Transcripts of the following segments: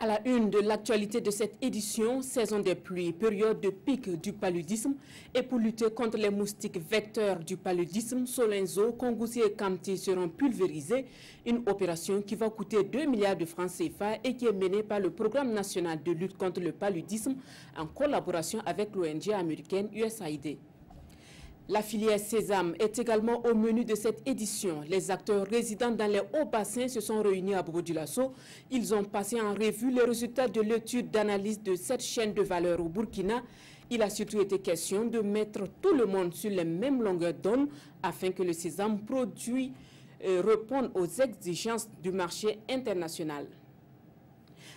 À la une de l'actualité de cette édition, saison des pluies, période de pic du paludisme, et pour lutter contre les moustiques vecteurs du paludisme, Solenzo, Kongoussi et Kamti seront pulvérisés. Une opération qui va coûter 2 milliards de francs CFA et qui est menée par le Programme national de lutte contre le paludisme en collaboration avec l'ONG américaine USAID. La filière Sésame est également au menu de cette édition. Les acteurs résidant dans les hauts bassins se sont réunis à Bobo-Dioulasso. Ils ont passé en revue les résultats de l'étude d'analyse de cette chaîne de valeur au Burkina. Il a surtout été question de mettre tout le monde sur les mêmes longueurs d'onde afin que le sésame produit réponde aux exigences du marché international.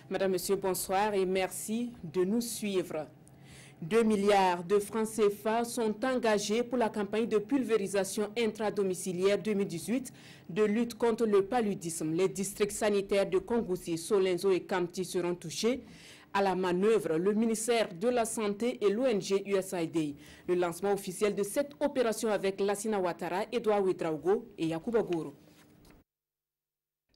Madame, Monsieur, bonsoir et merci de nous suivre. 2 milliards de francs CFA sont engagés pour la campagne de pulvérisation intradomiciliaire 2018 de lutte contre le paludisme. Les districts sanitaires de Kongoussi, Solenzo et Kamti seront touchés. À la manœuvre, le ministère de la Santé et l'ONG USAID. Le lancement officiel de cette opération avec Lassina Ouattara, Edouard Ouedraogo et Yacouba Goro.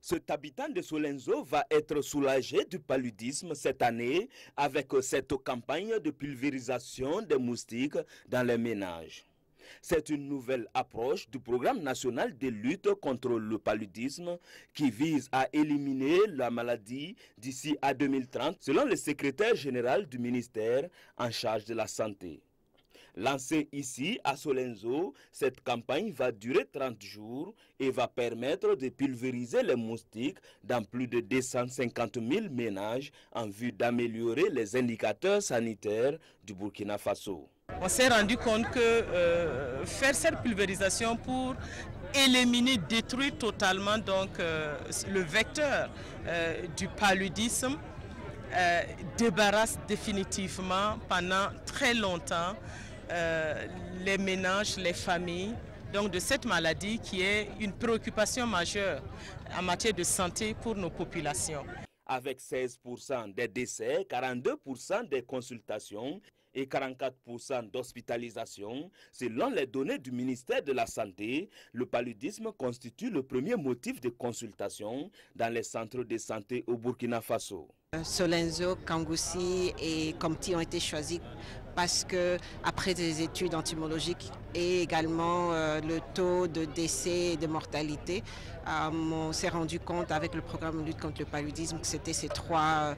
Cet habitant de Solenzo va être soulagé du paludisme cette année avec cette campagne de pulvérisation des moustiques dans les ménages. C'est une nouvelle approche du programme national de lutte contre le paludisme qui vise à éliminer la maladie d'ici à 2030 selon le secrétaire général du ministère en charge de la santé. Lancée ici à Solenzo, cette campagne va durer 30 jours et va permettre de pulvériser les moustiques dans plus de 250 000 ménages en vue d'améliorer les indicateurs sanitaires du Burkina Faso. On s'est rendu compte que faire cette pulvérisation pour éliminer, détruire totalement donc, le vecteur du paludisme débarrasse définitivement pendant très longtemps les ménages, les familles, donc de cette maladie qui est une préoccupation majeure en matière de santé pour nos populations. Avec 16% des décès, 42% des consultations et 44% d'hospitalisation, selon les données du ministère de la Santé, le paludisme constitue le premier motif de consultation dans les centres de santé au Burkina Faso. Solenzo, Kongoussi et Kamti ont été choisis parce que après des études entomologiques et également le taux de décès et de mortalité, on s'est rendu compte avec le programme de lutte contre le paludisme que c'était ces trois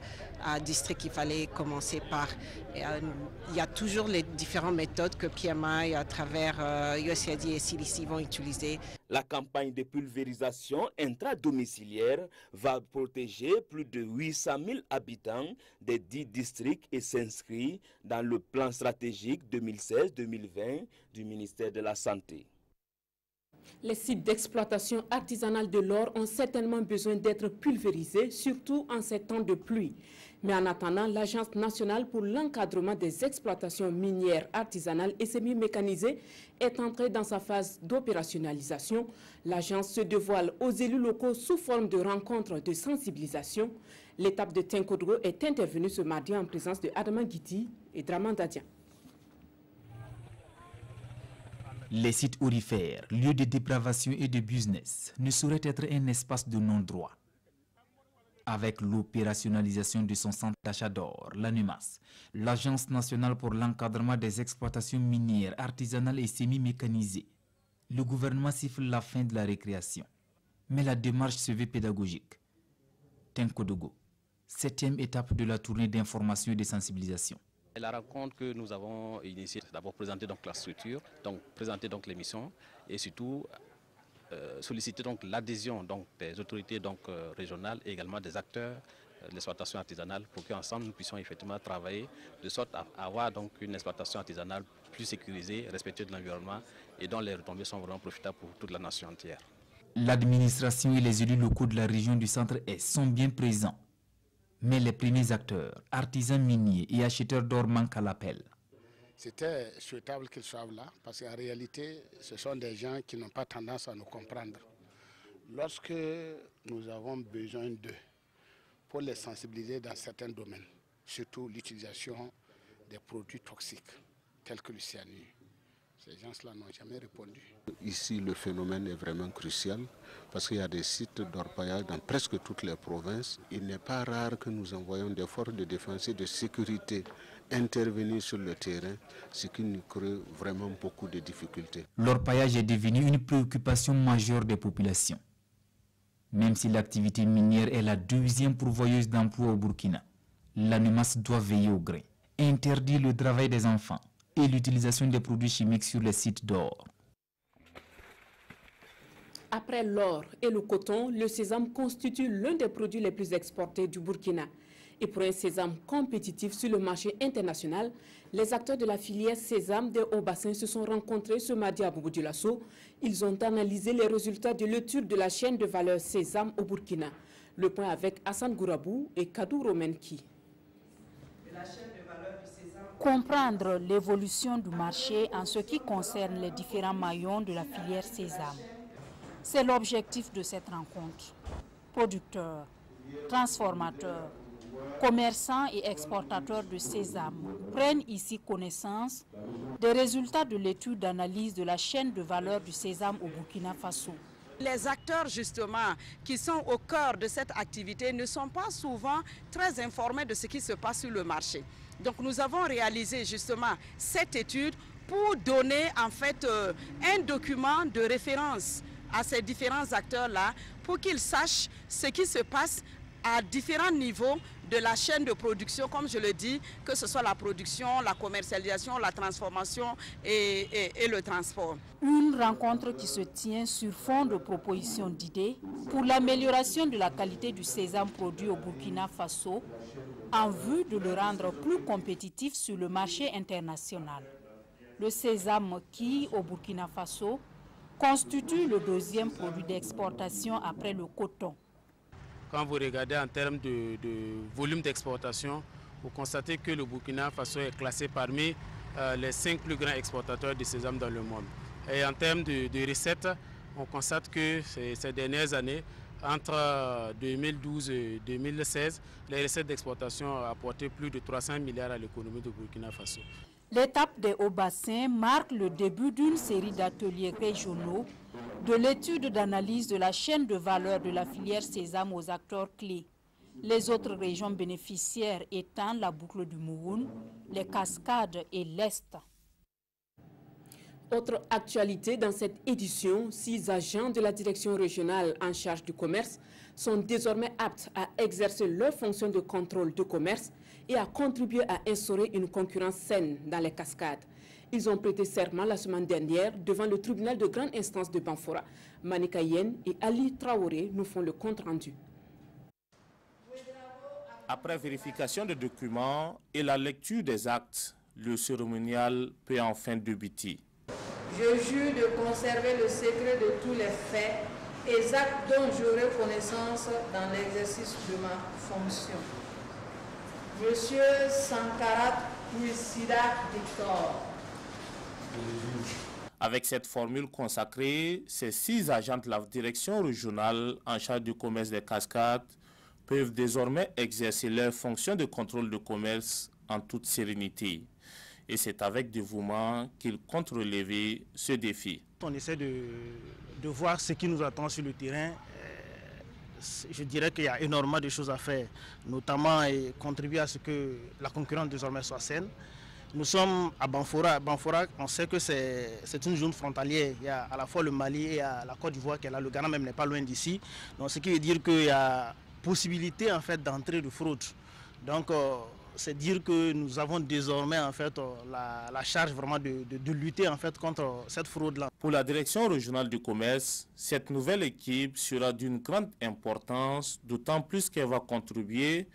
districts qu'il fallait commencer par. Il y a toujours les différentes méthodes que PMI à travers USAID et CDC vont utiliser. La campagne de pulvérisation intradomiciliaire va protéger plus de 800 000 habitants des 10 districts et s'inscrit dans le plan stratégique 2016-2020 du ministère de la Santé. Les sites d'exploitation artisanale de l'or ont certainement besoin d'être pulvérisés, surtout en ces temps de pluie. Mais en attendant, l'Agence nationale pour l'encadrement des exploitations minières artisanales et semi-mécanisées est entrée dans sa phase d'opérationnalisation. L'agence se dévoile aux élus locaux sous forme de rencontres de sensibilisation. L'étape de Tinkoudgo est intervenue ce mardi en présence de Adama Guiti et Draman Dadian. Les sites aurifères, lieux de dépravation et de business, ne sauraient être un espace de non-droit. Avec l'opérationnalisation de son centre d'achat d'or, l'ANUMAS, l'Agence nationale pour l'encadrement des exploitations minières, artisanales et semi-mécanisées, le gouvernement siffle la fin de la récréation. Mais la démarche se veut pédagogique. Tinkodogo, 7e étape de la tournée d'information et de sensibilisation. La rencontre que nous avons initiée, c'est d'abord présenter donc la structure, donc présenter donc les missions et surtout solliciter donc l'adhésion donc des autorités donc régionales et également des acteurs de l'exploitation artisanale pour qu'ensemble nous puissions effectivement travailler de sorte à avoir donc une exploitation artisanale plus sécurisée, respectueuse de l'environnement et dont les retombées sont vraiment profitables pour toute la nation entière. L'administration et les élus locaux de la région du Centre-Est sont bien présents. Mais les premiers acteurs, artisans miniers et acheteurs d'or manquent à l'appel. C'était souhaitable qu'ils soient là parce qu'en réalité, ce sont des gens qui n'ont pas tendance à nous comprendre. Lorsque nous avons besoin d'eux pour les sensibiliser dans certains domaines, surtout l'utilisation des produits toxiques tels que le cyanure, Ces gens-là n'ont jamais répondu. Ici, le phénomène est vraiment crucial parce qu'il y a des sites d'orpaillage dans presque toutes les provinces. Il n'est pas rare que nous envoyions des forces de défense et de sécurité intervenir sur le terrain, ce qui nous crée vraiment beaucoup de difficultés. L'orpaillage est devenu une préoccupation majeure des populations. Même si l'activité minière est la deuxième pourvoyeuse d'emplois au Burkina, l'ANUMAS doit veiller au grain, interdire le travail des enfants et l'utilisation des produits chimiques sur les sites d'or. Après l'or et le coton, le sésame constitue l'un des produits les plus exportés du Burkina. Et pour un sésame compétitif sur le marché international, les acteurs de la filière sésame des hauts-bassins se sont rencontrés ce mardi à Bobo Dioulasso. Ils ont analysé les résultats de l'étude de la chaîne de valeur sésame au Burkina. Le point avec Hassan Gourabou et Kadou Romenki. Comprendre l'évolution du marché en ce qui concerne les différents maillons de la filière sésame. C'est l'objectif de cette rencontre. Producteurs, transformateurs, commerçants et exportateurs de sésame prennent ici connaissance des résultats de l'étude d'analyse de la chaîne de valeur du sésame au Burkina Faso. Les acteurs justement qui sont au cœur de cette activité ne sont pas souvent très informés de ce qui se passe sur le marché. Donc nous avons réalisé justement cette étude pour donner en fait un document de référence à ces différents acteurs-là pour qu'ils sachent ce qui se passe à différents niveaux de la chaîne de production, comme je le dis, que ce soit la production, la commercialisation, la transformation et le transport. Une rencontre qui se tient sur fond de propositions d'idées pour l'amélioration de la qualité du sésame produit au Burkina Faso en vue de le rendre plus compétitif sur le marché international. Le sésame qui, au Burkina Faso, constitue le deuxième produit d'exportation après le coton. Quand vous regardez en termes de volume d'exportation, vous constatez que le Burkina Faso est classé parmi les 5 plus grands exportateurs de sésame dans le monde. Et en termes de recettes, on constate que ces dernières années, entre 2012 et 2016, les recettes d'exportation ont apporté plus de 300 milliards à l'économie du Burkina Faso. L'étape des hauts-bassins marque le début d'une série d'ateliers régionaux de l'étude d'analyse de la chaîne de valeur de la filière sésame aux acteurs clés. Les autres régions bénéficiaires étant la boucle du Mouhoun, les Cascades et l'Est. Autre actualité dans cette édition, 6 agents de la direction régionale en charge du commerce sont désormais aptes à exercer leurs fonctions de contrôle de commerce et à contribuer à instaurer une concurrence saine dans les cascades. Ils ont prêté serment la semaine dernière devant le tribunal de grande instance de Banfora. Manika Yen et Ali Traoré nous font le compte rendu. Après vérification des documents et la lecture des actes, le cérémonial peut enfin débuter. Je jure de conserver le secret de tous les faits et actes dont j'aurai connaissance dans l'exercice de ma fonction. Monsieur Sankarat Pouissida Victor. Avec cette formule consacrée, ces 6 agents de la direction régionale en charge du commerce des cascades peuvent désormais exercer leurs fonctions de contrôle de commerce en toute sérénité. Et c'est avec dévouement qu'ils comptent relever ce défi. On essaie de voir ce qui nous attend sur le terrain. Je dirais qu'il y a énormément de choses à faire, notamment contribuer à ce que la concurrence désormais soit saine. Nous sommes à Banfora. Banfora, on sait que c'est une zone frontalière. Il y a à la fois le Mali et la Côte d'Ivoire qui est là. Le Ghana même n'est pas loin d'ici. Donc ce qui veut dire qu'il y a possibilité en fait d'entrée de fraude. Donc c'est dire que nous avons désormais en fait la charge vraiment de lutter en fait contre cette fraude-là. Pour la direction régionale du commerce, cette nouvelle équipe sera d'une grande importance, d'autant plus qu'elle va contribuer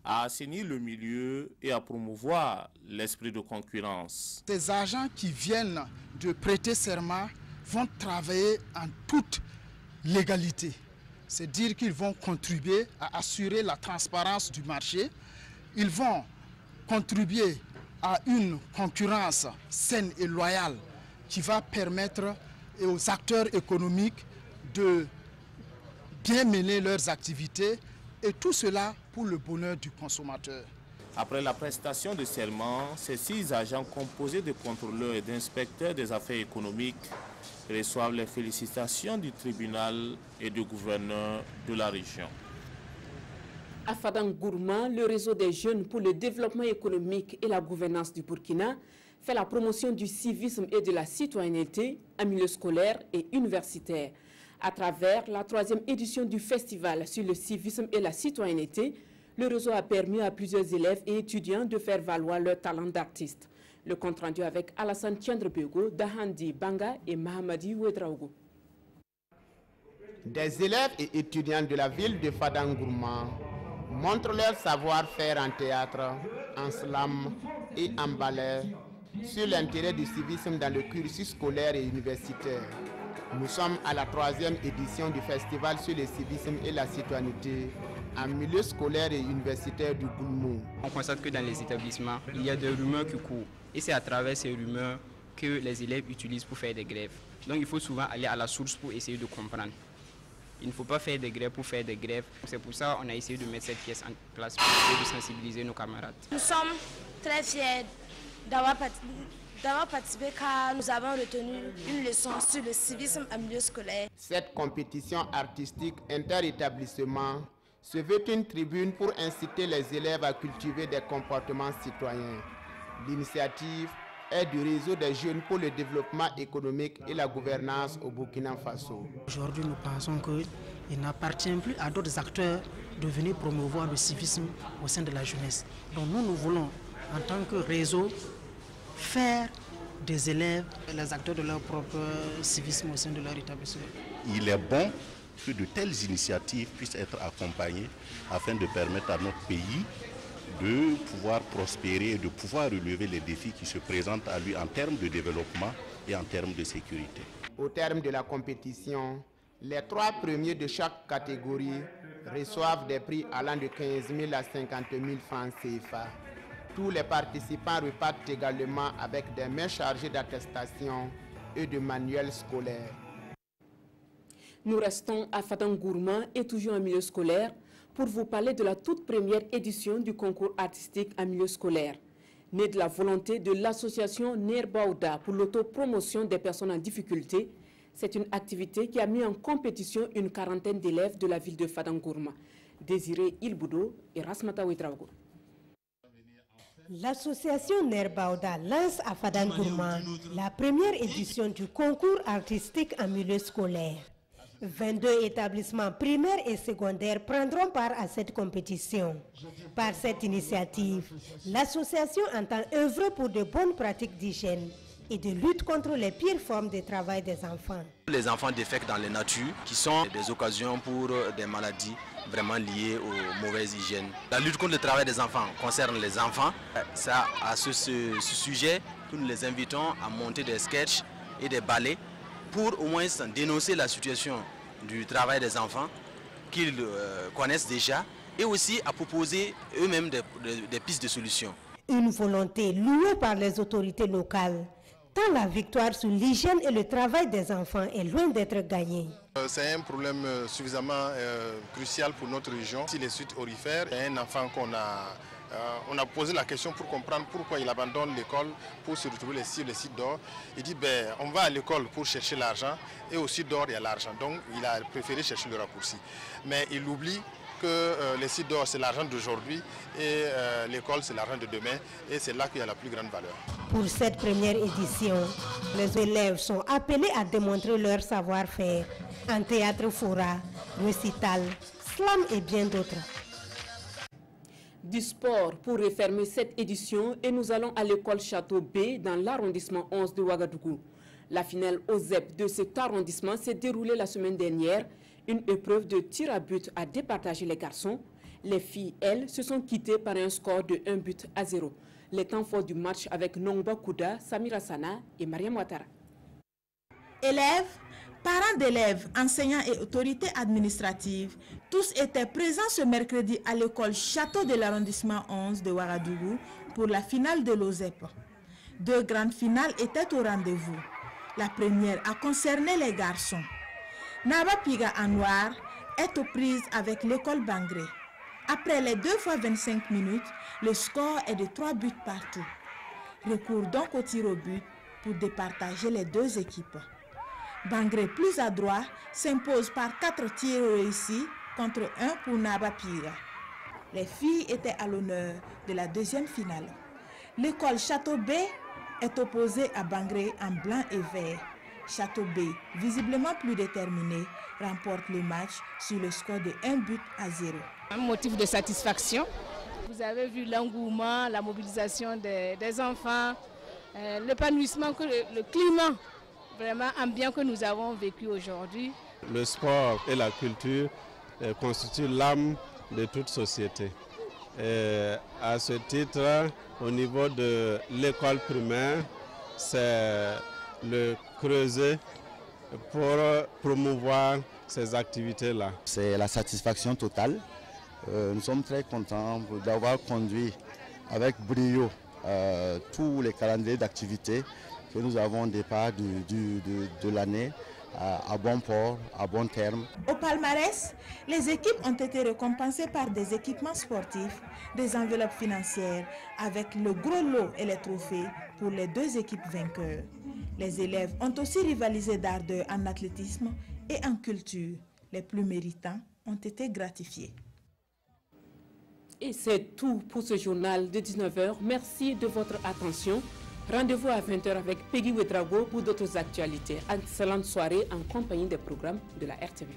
à assainir le milieu et à promouvoir l'esprit de concurrence. Ces agents qui viennent de prêter serment vont travailler en toute légalité. C'est dire qu'ils vont contribuer à assurer la transparence du marché. Ils vont contribuer à une concurrence saine et loyale qui va permettre aux acteurs économiques de bien mener leurs activités et tout cela pour le bonheur du consommateur. Après la prestation de serment, ces 6 agents composés de contrôleurs et d'inspecteurs des affaires économiques reçoivent les félicitations du tribunal et du gouverneur de la région. À Fadangourma, le réseau des jeunes pour le développement économique et la gouvernance du Burkina fait la promotion du civisme et de la citoyenneté en milieu scolaire et universitaire. À travers la 3e édition du festival sur le civisme et la citoyenneté, le réseau a permis à plusieurs élèves et étudiants de faire valoir leur talent d'artiste. Le compte rendu avec Alassane Tchandrebego, Dahandi Banga et Mahamadi Ouedraogo. Des élèves et étudiants de la ville de Fadangourma montrent leur savoir-faire en théâtre, en slam et en ballet sur l'intérêt du civisme dans le cursus scolaire et universitaire. Nous sommes à la 3e édition du festival sur le civisme et la citoyenneté en milieu scolaire et universitaire du Goulmou. On constate que dans les établissements, il y a des rumeurs qui courent. Et c'est à travers ces rumeurs que les élèves utilisent pour faire des grèves. Donc il faut souvent aller à la source pour essayer de comprendre. Il ne faut pas faire des grèves pour faire des grèves. C'est pour ça qu'on a essayé de mettre cette pièce en place pour essayer de sensibiliser nos camarades. Nous sommes très fiers d'avoir participé car nous avons retenu une leçon sur le civisme en milieu scolaire. Cette compétition artistique inter-établissement se veut une tribune pour inciter les élèves à cultiver des comportements citoyens. L'initiative est du réseau des jeunes pour le développement économique et la gouvernance au Burkina Faso. Aujourd'hui, nous pensons qu'il n'appartient plus à d'autres acteurs de venir promouvoir le civisme au sein de la jeunesse. Donc nous voulons, en tant que réseau, faire des élèves les acteurs de leur propre civisme au sein de leur établissement. Il est bon que de telles initiatives puissent être accompagnées afin de permettre à notre pays de pouvoir prospérer et de pouvoir relever les défis qui se présentent à lui en termes de développement et en termes de sécurité. Au terme de la compétition, les 3 premiers de chaque catégorie reçoivent des prix allant de 15 000 à 50 000 francs CFA. Tous les participants repartent également avec des mains chargées d'attestations et de manuels scolaires. Nous restons à Fadangourma et toujours en milieu scolaire pour vous parler de la toute première édition du concours artistique en milieu scolaire. Né de la volonté de l'association Nerbaouda pour l'autopromotion des personnes en difficulté, c'est une activité qui a mis en compétition une 40aine d'élèves de la ville de Fadangourma. Désiré Ilboudo et Rasmata Ouedraogo. L'association Nerbaouda lance à Fadangourma la première édition du concours artistique en milieu scolaire. 22 établissements primaires et secondaires prendront part à cette compétition. Par cette initiative, l'association entend œuvrer pour de bonnes pratiques d'hygiène et de lutte contre les pires formes de travail des enfants. Les enfants défèquent dans la nature, qui sont des occasions pour des maladies vraiment liées aux mauvaises hygiènes. La lutte contre le travail des enfants concerne les enfants. Ça, à ce sujet, nous les invitons à monter des sketchs et des ballets pour au moins dénoncer la situation du travail des enfants qu'ils connaissent déjà et aussi à proposer eux-mêmes des pistes de solutions. Une volonté louée par les autorités locales, tant la victoire sur l'hygiène et le travail des enfants est loin d'être gagnée. C'est un problème suffisamment crucial pour notre région. Si les suites aurifères, il y a un enfant on a posé la question pour comprendre pourquoi il abandonne l'école pour se retrouver sur le site d'or. Il dit on va à l'école pour chercher l'argent et au site d'or il y a l'argent. Donc il a préféré chercher le raccourci. Mais il oublie que le site d'or c'est l'argent d'aujourd'hui et l'école c'est l'argent de demain et c'est là qu'il y a la plus grande valeur. Pour cette première édition, les élèves sont appelés à démontrer leur savoir-faire en théâtre fora, récital, slam et bien d'autres. Du sport pour refermer cette édition et nous allons à l'école Château B dans l'arrondissement 11 de Ouagadougou. La finale OSEP de cet arrondissement s'est déroulée la semaine dernière. Une épreuve de tir à but a départagé les garçons. Les filles, elles, se sont quittées par un score de 1-0. Les temps forts du match avec Nongba Kouda, Samira Sana et Mariam Ouattara. Élèves, parents d'élèves, enseignants et autorités administratives, tous étaient présents ce mercredi à l'école Château de l'arrondissement 11 de Ouagadougou pour la finale de l'OSEP. 2 grandes finales étaient au rendez-vous. La première a concerné les garçons. Naba Piga Anwar est aux prises avec l'école Bangré. Après les 2 fois 25 minutes, le score est de 3 buts partout. Recours donc au tir au but pour départager les deux équipes. Bangré, plus adroit, s'impose par 4 tirs réussis contre 1 pour Naba Pira. Les filles étaient à l'honneur de la deuxième finale. L'école Château B est opposée à Bangré en blanc et vert. Château B, visiblement plus déterminé, remporte le match sur le score de 1 but à 0. Un motif de satisfaction. Vous avez vu l'engouement, la mobilisation des enfants, l'épanouissement, le climat vraiment ambiant que nous avons vécu aujourd'hui. Le sport et la culture constituent l'âme de toute société. Et à ce titre, au niveau de l'école primaire, c'est le creuset pour promouvoir ces activités-là. C'est la satisfaction totale. Nous sommes très contents d'avoir conduit avec brio tous les calendriers d'activités que nous avons au départ de l'année à bon port, à bon terme. Au palmarès, les équipes ont été récompensées par des équipements sportifs, des enveloppes financières, avec le gros lot et les trophées pour les 2 équipes vainqueurs. Les élèves ont aussi rivalisé d'ardeur en athlétisme et en culture. Les plus méritants ont été gratifiés. Et c'est tout pour ce journal de 19h. Merci de votre attention. Rendez-vous à 20h avec Peggy Ouedraogo pour d'autres actualités. Excellente soirée en compagnie des programmes de la RTV.